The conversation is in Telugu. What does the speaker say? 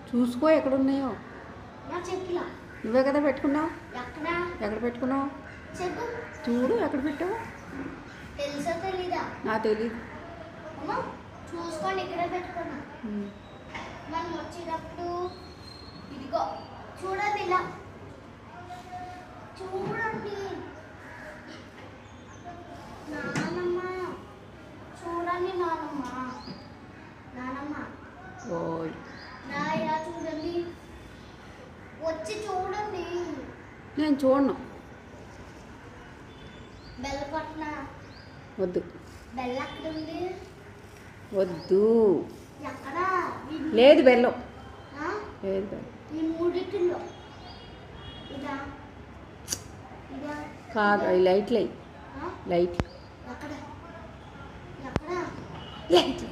చూసుకో ఎక్కడున్నాయో. నా చెప్పులా నువ్వే కదా పెట్టుకున్నావు. ఎక్కడ ఎక్కడ పెట్టుకున్నావు చెప్పు. చూడు, ఎక్కడ పెట్టావు. తెలుసా తెలీదా? నాకు తెలీదు. అమ్మ చూసుకొని ఇక్కడే పెట్టుకున్నా. మనం వచ్చేటప్పుడు ఇదిగో చూడండి, ఇలా చూడండి. నానమ్మ చూడండి, నానమ్మ నానమ్మ ఓయ్ ఇలా చూడండి, వచ్చి చూడండి. నేను చూడను. బెల్ల పట్న వద్దు బెల్ల ఎక్కడ ఉంది? వద్దు. ఎక్కడ? లేదు బెల్లం. ఆ? లేదు బెల్లం. ఈ మూడిటిలో ఇదా ఇదా కాదు, అవి లైట్లు అయ్యి ఆ? లైట్లు ఎక్కడ ఎక్కడ? లైట్లు